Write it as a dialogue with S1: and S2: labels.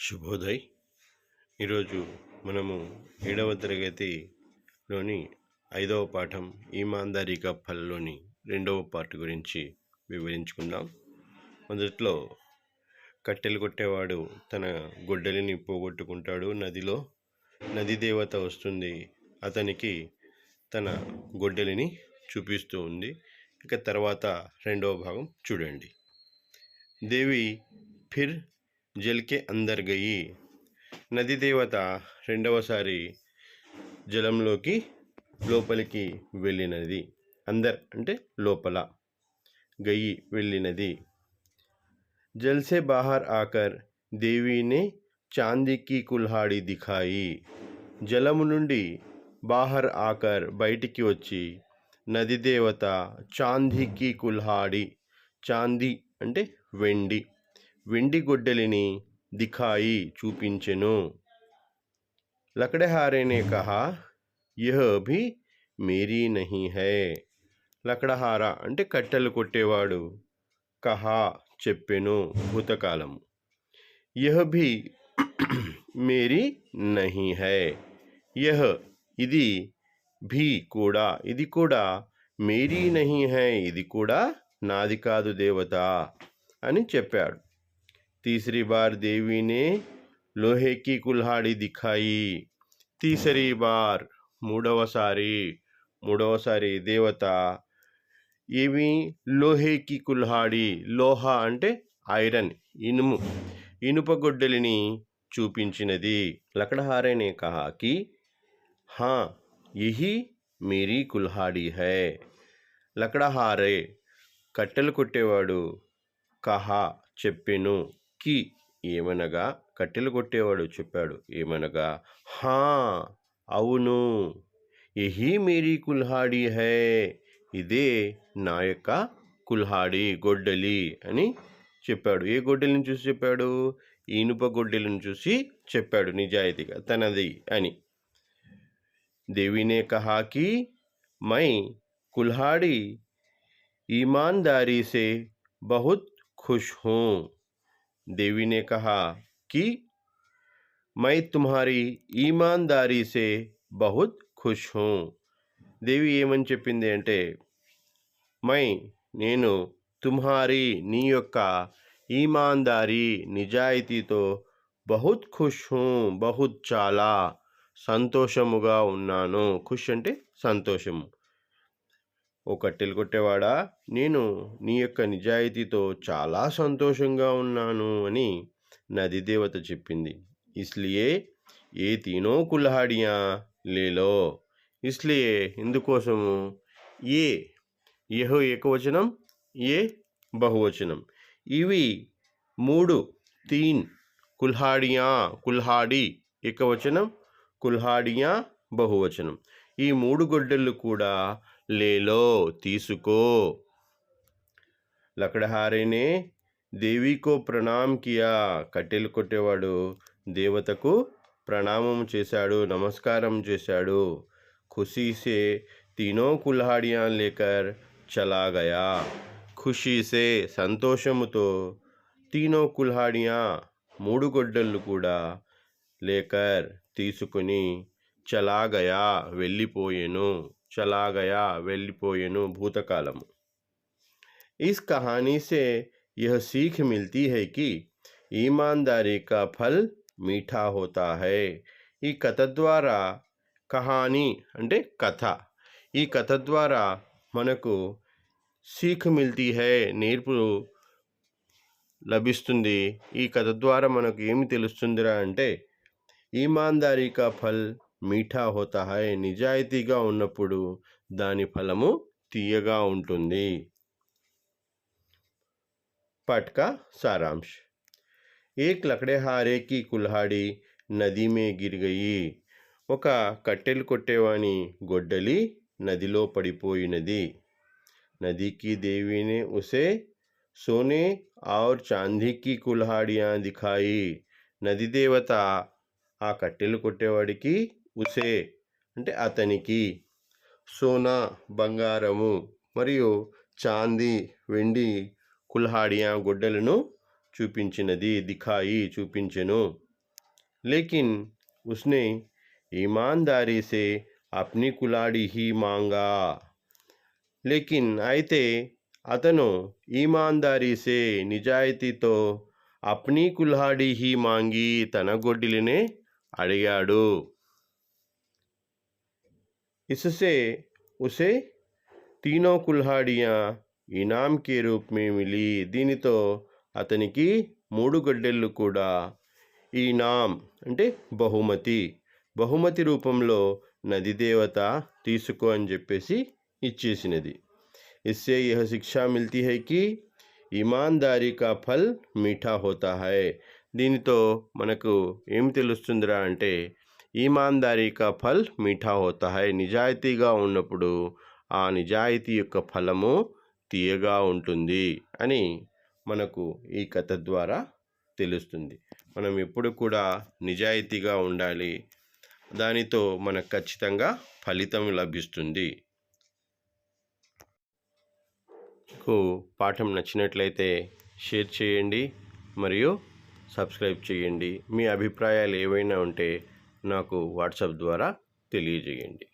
S1: శుభోదయ్. ఈరోజు మనము 7వ తరగతిలోని 5వ పాఠం ఈమాందారీ కా ఫల్లోని 2వ పార్ట్ గురించి వివరించుకుందాం. మొదట్లో కట్టెలు కొట్టేవాడు తన గొడ్డలిని పోగొట్టుకుంటాడు. నది దేవత వస్తుంది, అతనికి తన గొడ్డలిని చూపిస్తూ ఉంది. ఇక తర్వాత 2వ భాగం చూడండి. దేవి ఫిర్ జల్కే అందర్ గయి. నది దేవత రెండవసారి జలంలోకి లోపలికి వెళ్ళినది. అందర్ అంటే లోపల, గయి వెళ్ళినది. జల్ సే బాహర్ ఆకర్ దేవీనే చాందీకి కుల్హాడి దిఖాయి. జలము నుండి బాహర్ ఆకర్ బయటికి వచ్చి నది దేవత చాందీకి కుల్హాడి, చాందీ అంటే వెండి గొడ్డలిని దిఖాయి చూపించెను. లకడహారేనే కహా యహ్ భీ మేరీ నహీ హై. లకడహార అంటే కట్టెలు కొట్టేవాడు, కహా చెప్పెను భూతకాలము. యహ్ భీ మేరీ నహీ హై. యహ్ ఇది, భీ కూడా, ఇది కూడా, మేరీ నహీ హై ఇది కూడా నాది కాదు దేవత అని చెప్పాడు. तीसरी बार देवी ने लोहे की कुल्हाड़ी दिखाई. तीसरी बार మూడవసారి దేవత ఏమి లోహేకి కుల్హాడి, లోహ అంటే ఐరన్, ఇనుప గొడ్డలిని చూపించినది. లకడహారేనే కహా కి హా యహీ మేరీ కుల్హాడి హై. లకడహారే కట్టెలు కొట్టేవాడు, కహా చెప్పెను, కి ఏమనగా కట్టెలు కొట్టేవాడు చెప్పాడు ఏమనగా, హా అవును, యహీ మేరీ కుల్హాడి హై ఇదే నా యొక్క కుల్హాడి గొడ్డలి అని చెప్పాడు. ఏ గొడ్డలిని చూసి చెప్పాడు? ఇనుప గొడ్డలిని చూసి చెప్పాడు నిజాయితీగా తనది అని. దేవినే కహా కి మై కుల్హాడి ईमानदारी से बहुत खुश हूँ. देवी ने कहा कि मैं तुम्हारी ईमानदारी से बहुत खुश हूँ. దేవి ఏమని చెప్పింది అంటే, నేను తుమ్హారీ నీ యొక్క ఈమాందారీ నిజాయితీతో బహుత్ ఖుష్ హూ బహుత్ చాలా సంతోషముగా ఉన్నాను. ఖుష్ అంటే సంతోషము. ఓ కట్టెలు కొట్టేవాడా, నేను నీ యొక్క నిజాయితీతో చాలా సంతోషంగా ఉన్నాను అని నది దేవత చెప్పింది. ఇస్లియే ఏ తీనో కుల్హాడియా లేలో. ఇస్లియే ఇందుకోసము, ఏ యహ్ ఏకవచనం, ఏ బహువచనం, ఇవి 3 తీన్ కుల్హాడి ఏకవచనం, కుల్హాడియా బహువచనం. ఈ 3 గొడ్డళ్ళు కూడా లేలో తీసుకో. లకడహారేనే దేవికో ప్రణామ్ కియా. కట్టెలు కొట్టేవాడు దేవతకు ప్రణామం చేశాడు, నమస్కారం చేశాడు. ఖుషీసే తీనో కుల్హాడియా లేకర్ చలా గయా. ఖుషీసే సంతోషముతో, తీనో కుల్హాడియా 3 గొడ్డళ్ళు కూడా, లేకర్ తీసుకుని, చలా గయా వెళ్ళిపోయెను భూతకాలము. इस कहानी से यह सीख मिलती है कि ईमानदारी का फल मीठा होता है. ఈ కథ ద్వారా, కహానీ అంటే కథ, ఈ కథ ద్వారా మనకు సీఖ్ మిల్తీ హై నేర్పు లభిస్తుంది. ఈ కథ ద్వారా మనకు ఏమి తెలుస్తుందిరా అంటే, ఈమాందారీ కా ఫల్ మీఠా హోతా హై, నిజాయితీగా ఉన్నప్పుడు దాని ఫలము తీయగా ఉంటుంది. पाठ का सारांश. एक लकड़ेहारे की कुल्हाड़ी नदी में गिर गई. ఒక కట్టెలు కొట్టేవాని గొడ్డలి నదిలో పడిపోయినది. नदी की देवी ने उसे सोने और चांदी की कुल्हाड़ियाँ दिखाई. నది దేవత ఆ కట్టెలు కొట్టేవాడికి, ఉసే అంటే అతనికి, సోనా బంగారము మరియు చాందీ వెండి, కుల్హాడియా గొడ్డలను చూపించినది, దిఖాయి చూపించెను. लेकिन उसने ईमानदारी से अपनी कुल्हाड़ी ही मांगा। लेकिन అయితే అతను ఈమాందారీ సే నిజాయితీతో అప్నీ కుల్హాడి హీ మాంగి తన గొడ్డిలినే అడిగాడు। इससे उसे तीनों कुल्हाड़ियाँ इनाम के रूप में मिली। దీనితో అతనికి 3 గొడ్డళ్ళు కూడా ఈనాం అంటే బహుమతి రూపంలో నది దేవత తీసుకో అని చెప్పేసి ఇచ్చేసినది। इससे यह शिक्षा मिलती है कि ईमानदारी का फल मीठा होता है। దీనితో మనకు ఏం తెలుస్తుందిరా అంటే ఈమాందారీ కా ఫల్ మీఠా హోతా హై, నిజాయితీగా ఉన్నప్పుడు ఆ నిజాయితీ యొక్క ఫలము తీయగా ఉంటుంది అని మనకు ఈ కథ ద్వారా తెలుస్తుంది। మనం ఎప్పుడు కూడా నిజాయితీగా ఉండాలి, దానితో మనకు ఖచ్చితంగా ఫలితం లభిస్తుంది। పాఠం నచ్చినట్లయితే షేర్ చేయండి మరియు సబ్స్క్రైబ్ చేయండి। మీ అభిప్రాయాలు ఏవైనా ఉంటే నాకు వాట్సాప్ ద్వారా తెలియజేయండి।